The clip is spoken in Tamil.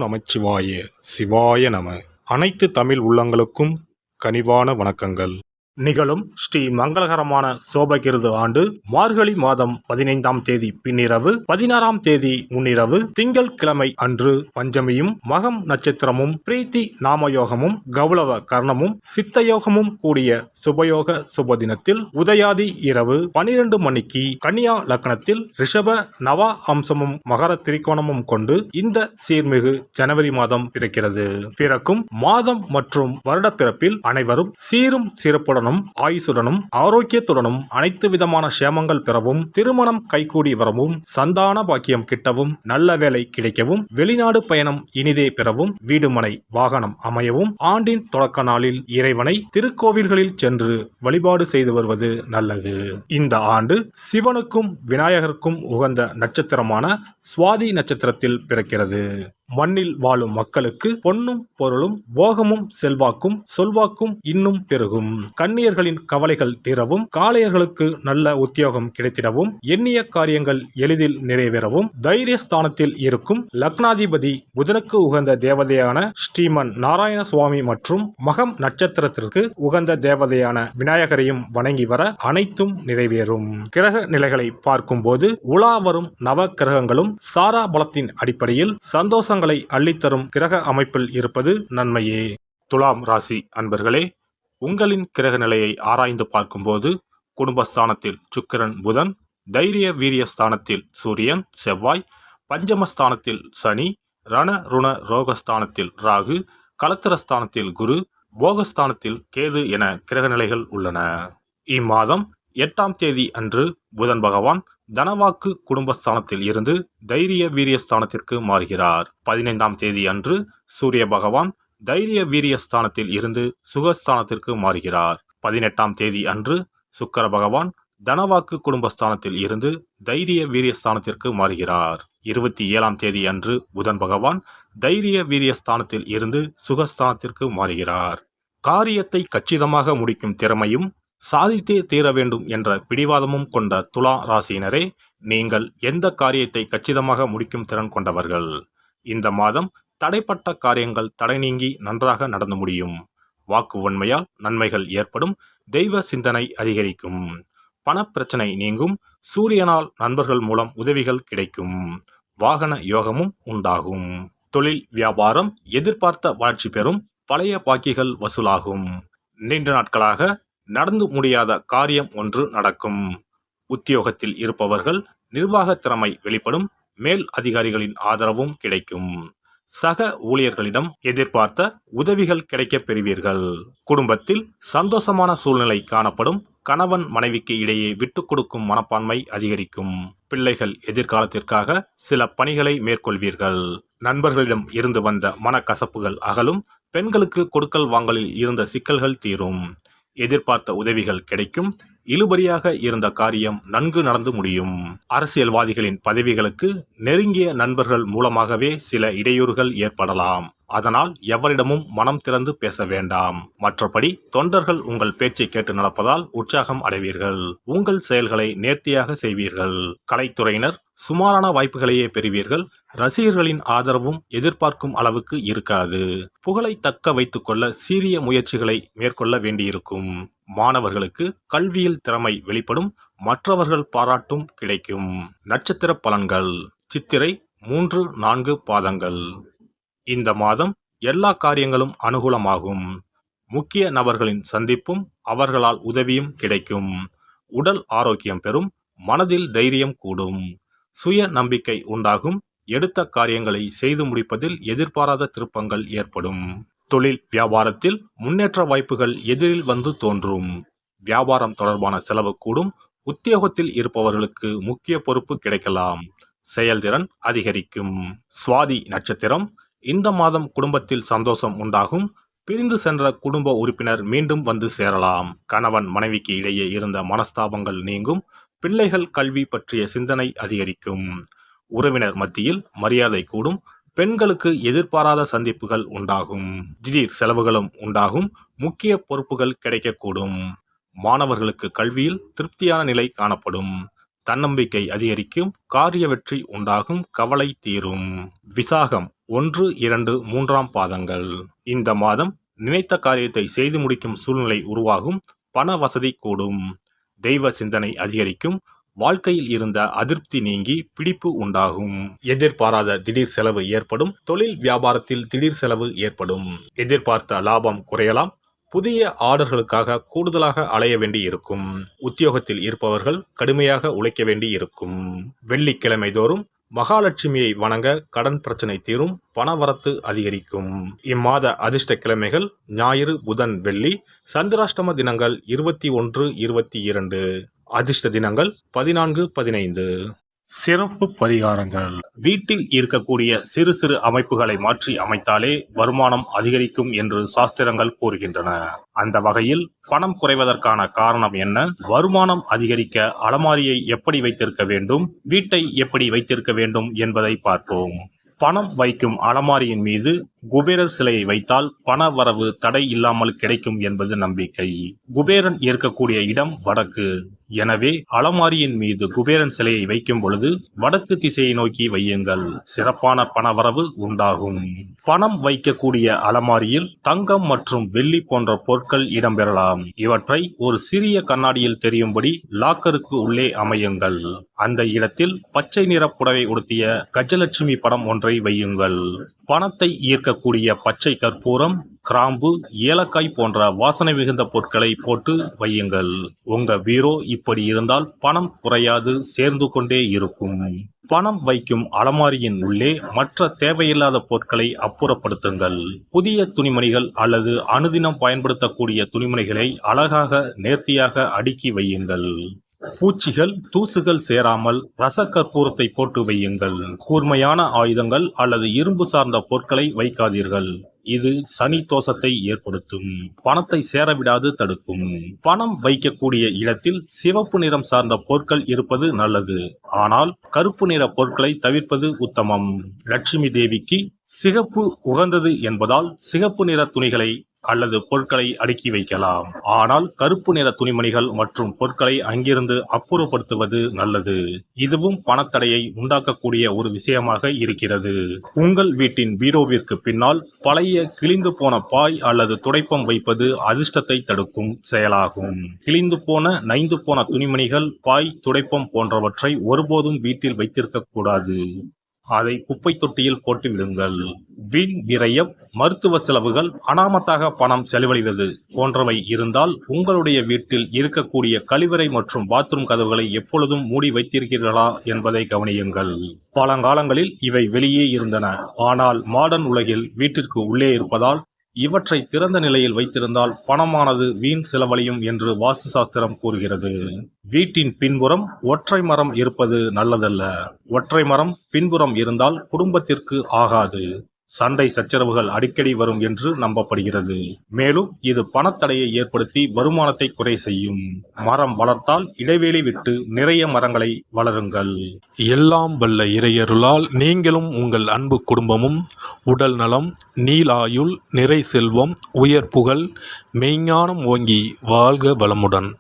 நமச்சிவாய சிவாய நம. அனைத்து தமிழ் உள்ளங்களுக்கும் கனிவான வணக்கங்கள். நிகழும் ஸ்ரீ மங்களகரமான சோபகிருது ஆண்டு மார்கழி மாதம் 15ஆம் தேதி பின்னிரவு 16ஆம் தேதி முன்னிரவு திங்கள் கிழமை அன்று பஞ்சமியும் மகம் நட்சத்திரமும் பிரீத்தி நாமயோகமும் கௌளவ கர்ணமும் சித்தயோகமும் கூடிய சுபயோக சுபதினத்தில் உதயாதி இரவு 12 மணிக்கு கன்னியா லக்னத்தில் ரிஷப நவா அம்சமும் மகர திரிகோணமும் கொண்டு இந்த சீர்மிகு ஜனவரி மாதம் பிறக்கிறது. பிறக்கும் மாதம் மற்றும் வருடப்பிறப்பில் அனைவரும் சீரும் சிறப்புடன் ஆயுசுடனும் ஆரோக்கியத்துடனும் அனைத்து விதமான சேமங்கள் பெறவும், திருமணம் கைகூடி வரவும், சந்தான பாக்கியம் கிட்டவும், நல்ல வேலை கிடைக்கவும், வெளிநாடு பயணம் இனிதே பெறவும், வீடுமனை வாகனம் அமையவும், ஆண்டின் தொடக்க நாளில் இறைவனை திருக்கோவில்களில் சென்று வழிபாடு செய்து வருவது நல்லது. இந்த ஆண்டு சிவனுக்கும் விநாயகருக்கும் உகந்த நட்சத்திரமான சுவாதி நட்சத்திரத்தில் பிறக்கிறது. மண்ணில் வாழும் மக்களுக்கு பொன்னும் பொருளும் போகமும் செல்வாக்கும் சொல்வாக்கும் இன்னும் பெருகும். கன்னியர்களின் கவலைகள் தீரவும், காளையர்களுக்கு நல்ல உத்தியோகம் கிடைத்திடவும், எண்ணிய காரியங்கள் எளிதில் நிறைவேறவும், தைரியஸ்தானத்தில் இருக்கும் லக்னாதிபதி புதனுக்கு உகந்த தேவதையான ஸ்ரீமன் நாராயண சுவாமி மற்றும் மகம் நட்சத்திரத்திற்கு உகந்த தேவதையான விநாயகரையும் வணங்கி வர அனைத்தும் நிறைவேறும். கிரக நிலைகளை பார்க்கும் போது உலா வரும் நவ கிரகங்களும் சாரா பலத்தின் அடிப்படையில் சந்தோஷ அள்ளித்தரும் கிரக அமைப்பில் இருப்பது நன்மையே. துலாம் ராசி அன்பர்களே, உங்களின் கிரக நிலையை ஆராய்ந்து பார்க்கும்போது குடும்பஸ்தானத்தில் சுக்கிரன் புதன், தைரிய வீரியஸ்தானத்தில் சூரியன் செவ்வாய், பஞ்சமஸ்தானத்தில் சனி, ரண ருண ரோகஸ்தானத்தில் ராகு, கலத்திரஸ்தானத்தில் குரு, போகஸ்தானத்தில் கேது என கிரக நிலைகள் உள்ளன. இம்மாதம் 8ஆம் தேதி அன்று புதன் பகவான் தனவாக்கு குடும்பஸ்தானத்தில் இருந்து தைரிய வீரியஸ்தானத்திற்கு மாறுகிறார். 15ஆம் தேதி அன்று சூரிய பகவான் தைரிய வீரியஸ்தானத்தில் இருந்து சுகஸ்தானத்திற்கு மாறுகிறார். 18ஆம் தேதி அன்று சுக்கிர பகவான் தனவாக்கு குடும்பஸ்தானத்தில் இருந்து தைரிய வீரியஸ்தானத்திற்கு மாறுகிறார். 27ஆம் தேதி அன்று புதன் பகவான் தைரிய வீரியஸ்தானத்தில் இருந்து சுகஸ்தானத்திற்கு மாறுகிறார். காரியத்தை கச்சிதமாக முடிக்கும் திறமையும் சாதித்தே தீர வேண்டும் என்ற பிடிவாதமும் கொண்ட துலா ராசியினரே, நீங்கள் எந்த காரியத்தை கச்சிதமாக முடிக்கும் திறன் கொண்டவர்கள். இந்த மாதம் தடைப்பட்ட காரியங்கள் தடை நீங்கி நன்றாக நடந்து முடியும். வாக்கு வன்மையால் நன்மைகள் ஏற்படும். தெய்வ சிந்தனை அதிகரிக்கும். பணப்பிரச்சனை நீங்கும். சூரியனால் நண்பர்கள் மூலம் உதவிகள் கிடைக்கும். வாகன யோகமும் உண்டாகும். தொழில் வியாபாரம் எதிர்பார்த்த வளர்ச்சி பெறும். பழைய பாக்கிகள் வசூலாகும். நீண்ட நாட்களாக நடந்து முடியாத காரியம் ஒன்று நடக்கும். உத்தியோகத்தில் இருப்பவர்கள் நிர்வாக திறமை வெளிப்படும். மேல் அதிகாரிகளின் ஆதரவும் கிடைக்கும். சக ஊழியர்களிடம் எதிர்பார்த்த உதவிகள் கிடைக்கப் பெறுவீர்கள். குடும்பத்தில் சந்தோஷமான சூழ்நிலை காணப்படும். கணவன் மனைவிக்கு இடையே விட்டு கொடுக்கும் மனப்பான்மை அதிகரிக்கும். பிள்ளைகள் எதிர்காலத்திற்காக சில பணிகளை மேற்கொள்வீர்கள். நண்பர்களிடம் இருந்து வந்த மனக்கசப்புகள் அகலும். பெண்களுக்கு கொடுக்கல் வாங்கலில் இருந்த சிக்கல்கள் தீரும். எதிர்பார்த்த உதவிகள் கிடைக்கும். இழுபறியாக இருந்த காரியம் நன்கு நடந்து முடியும். அரசியல்வாதிகளின் பதவிகளுக்கு நெருங்கிய நண்பர்கள் மூலமாகவே சில இடையூறுகள் ஏற்படலாம். அதனால் எவரிடமும் மனம் திறந்து பேச வேண்டாம். மற்றபடி தொண்டர்கள் உங்கள் பேச்சை கேட்டு நடப்பதால் உற்சாகம் அடைவீர்கள். உங்கள் செயல்களை நேர்த்தியாக செய்வீர்கள். கலைத்துறையினர் சுமாரான வாய்ப்புகளையே பெறுவீர்கள். ரசிகர்களின் ஆதரவும் எதிர்பார்க்கும் அளவுக்கு இருக்காது. புகழை தக்க வைத்துக் கொள்ள சீரிய முயற்சிகளை மேற்கொள்ள வேண்டியிருக்கும். மாணவர்களுக்கு கல்வியில் திறமை வெளிப்படும். மற்றவர்கள் பாராட்டும் கிடைக்கும். நட்சத்திர பலன்கள். சித்திரை 3-4 பாதங்கள். இந்த மாதம் எல்லா காரியங்களும் அனுகூலமாகும். முக்கிய நபர்களின் சந்திப்பும் அவர்களால் உதவியும் கிடைக்கும். உடல் ஆரோக்கியம் பெறும். மனதில் தைரியம் கூடும். சுய நம்பிக்கை உண்டாகும். எடுத்த காரியங்களை செய்து முடிப்பதில் எதிர்பாராத திருப்பங்கள் ஏற்படும். தொழில் வியாபாரத்தில் முன்னேற்ற வாய்ப்புகள் எதிரில் வந்து தோன்றும். வியாபாரம் தொடர்பான செலவு கூடும். உத்தியோகத்தில் இருப்பவர்களுக்கு முக்கிய பொறுப்பு கிடைக்கலாம். செயல்திறன் அதிகரிக்கும். சுவாதி நட்சத்திரம். இந்த மாதம் குடும்பத்தில் சந்தோஷம் உண்டாகும். பிரிந்து சென்ற குடும்ப உறுப்பினர் மீண்டும் வந்து சேரலாம். கணவன் மனைவிக்கு இடையே இருந்த மனஸ்தாபங்கள் நீங்கும். பிள்ளைகள் கல்வி பற்றிய சிந்தனை அதிகரிக்கும். உறவினர் மத்தியில் மரியாதை கூடும். பெண்களுக்கு எதிர்பாராத சந்திப்புகள் உண்டாகும். திடீர் செலவுகளும் உண்டாகும். முக்கிய பொறுப்புகள் கிடைக்கக்கூடும். மாணவர்களுக்கு கல்வியில் திருப்தியான நிலை காணப்படும். தன்னம்பிக்கை அதிகரிக்கும். காரிய வெற்றி உண்டாகும். கவலை தீரும். விசாகம் 1, 2, 3ஆம் பாதங்கள். இந்த மாதம் நினைத்த காரியத்தை செய்து முடிக்கும் சூழ்நிலை உருவாகும். பண வசதி கூடும். தெய்வ சிந்தனை அதிகரிக்கும். வாழ்க்கையில் இருந்த அதிருப்தி நீங்கி பிடிப்பு உண்டாகும். எதிர்பாராத திடீர் செலவு ஏற்படும். தொழில் வியாபாரத்தில் திடீர் செலவு ஏற்படும். எதிர்பார்த்த லாபம் குறையலாம். புதிய ஆர்டர்களுக்காக கூடுதலாக அலைய வேண்டி இருக்கும். உத்தியோகத்தில் இருப்பவர்கள் கடுமையாக உழைக்க வேண்டி இருக்கும். வெள்ளிக்கிழமை தோறும் மகாலட்சுமியை வணங்க கடன் பிரச்சனை தீரும். பணவரத்து அதிகரிக்கும். இம்மாத அதிர்ஷ்ட கிழமைகள் ஞாயிறு, புதன், வெள்ளி. சந்திராஷ்டம தினங்கள் 21, 22. அதிர்ஷ்ட தினங்கள் 14, 15. சிறப்பு பரிகாரங்கள். வீட்டில் இருக்கக்கூடிய சிறு சிறு அமைப்புகளை மாற்றி அமைத்தாலே வருமானம் அதிகரிக்கும் என்று சாஸ்திரங்கள் கூறுகின்றன. அந்த வகையில் பணம் குறைவதற்கான காரணம் என்ன? வருமானம் அதிகரிக்க அலமாரியை எப்படி வைத்திருக்க வேண்டும்? வீட்டை எப்படி வைத்திருக்க வேண்டும் என்பதை பார்ப்போம். பணம் வைக்கும் அலமாரியின் மீது குபேரர் சிலையை வைத்தால் பண வரவு தடை இல்லாமல் கிடைக்கும் என்பது நம்பிக்கை. குபேரன் இருக்கக்கூடிய இடம் வடக்கு. எனவே அலமாரியின் மீது குபேரன் சிலையை வைக்கும் பொழுது வடக்கு திசையை நோக்கி வையுங்கள். சிறப்பான பணவரவு உண்டாகும். பணம் வைக்கக்கூடிய அலமாரியில் தங்கம் மற்றும் வெள்ளி போன்ற பொருட்கள் இடம்பெறலாம். இவற்றை ஒரு சிறிய கண்ணாடியில் தெரியும்படி லாக்கருக்கு உள்ளே அமையுங்கள். அந்த இடத்தில் பச்சை நிற புடவை உடுத்திய கஜலட்சுமி படம் ஒன்றை வையுங்கள். பணத்தை ஈர்க்கக்கூடிய பச்சை கற்பூரம், கிராம்பு, ஏலக்காய் போன்ற வாசனை மிகுந்த பொருட்களை போட்டு வையுங்கள். உங்க பீரோ இப்படி இருந்தால் பணம் குறையாது, சேர்ந்து கொண்டே இருக்கும். பணம் வைக்கும் அலமாரியின் உள்ளே மற்ற தேவையில்லாத பொருட்களை அப்புறப்படுத்துங்கள். புதிய துணிமணிகள் அல்லது அனுதினம் பயன்படுத்தக்கூடிய துணிமணிகளை அழகாக நேர்த்தியாக அடுக்கி வையுங்கள். பூச்சிகள், தூசுகள் சேராமல் ரசக்கற்பூரத்தை போட்டு வையுங்கள். கூர்மையான ஆயுதங்கள் அல்லது இரும்பு சார்ந்த பொருட்களை வைக்காதீர்கள். இது சனி தோஷத்தை ஏற்படுத்தும். பணத்தை சேரவிடாது தடுக்கும். பணம் வைக்கக்கூடிய இடத்தில் சிவப்பு நிறம் சார்ந்த பொருட்கள் இருப்பது நல்லது. ஆனால் கருப்பு நிற பொருட்களை தவிர்ப்பது உத்தமம். லட்சுமி தேவிக்கு சிகப்பு உகந்தது என்பதால் சிகப்பு நிற துணிகளை அல்லது பொருட்களை அடுக்கி வைக்கலாம். ஆனால் கருப்பு நிற துணிமணிகள் மற்றும் பொருட்களை அங்கிருந்து அப்புறப்படுத்துவது நல்லது. இதுவும் பணத்தடையை உண்டாக்கக்கூடிய ஒரு விஷயமாக இருக்கிறது. உங்கள் வீட்டின் பீரோவிற்கு பின்னால் பழைய கிழிந்து போன பாய் அல்லது துடைப்பம் வைப்பது அதிர்ஷ்டத்தை தடுக்கும் செயலாகும். கிழிந்து போன, நைந்து போன துணிமணிகள், பாய், துடைப்பம் போன்றவற்றை ஒருபோதும் வீட்டில் வைத்திருக்க கூடாது. அதை குப்பை தொட்டியில் போட்டு விடுங்கள். வீண் விரயம், மருத்துவ செலவுகள், அனாமத்தாக பணம் செலவழிவது போன்றவை இருந்தால் உங்களுடைய வீட்டில் இருக்கக்கூடிய கழிவறை மற்றும் பாத்ரூம் கதவுகளை எப்பொழுதும் மூடி வைத்திருக்கிறீர்களா என்பதை கவனியுங்கள். பழங்காலங்களில் இவை வெளியே இருந்தன. ஆனால் மாடர்ன் உலகில் வீட்டிற்கு உள்ளே இருப்பதால் இவற்றை திறந்த நிலையில் வைத்திருந்தால் பணமானது வீண் செலவழியும் என்று வாஸ்து சாஸ்திரம் கூறுகிறது. வீட்டின் பின்புறம் ஒற்றை மரம் இருப்பது நல்லதல்ல. ஒற்றை மரம் பின்புறம் இருந்தால் குடும்பத்திற்கு ஆகாது. சண்டை சச்சரவுகள் அடிக்கடி வரும் என்று நம்பப்படுகிறது. மேலும் இது பணத்தடையை ஏற்படுத்தி வருமானத்தை குறை செய்யும். மரம் வளர்த்தால் இடைவெளி விட்டு நிறைய மரங்களை வளருங்கள். எல்லாம் வல்ல இறையருளால் நீங்களும் உங்கள் அன்பு குடும்பமும் உடல் நலம், நீலாயுள், நிறை செல்வம், உயர் புகழ், மெய்ஞானம் ஓங்கி வாழ்க வளமுடன்.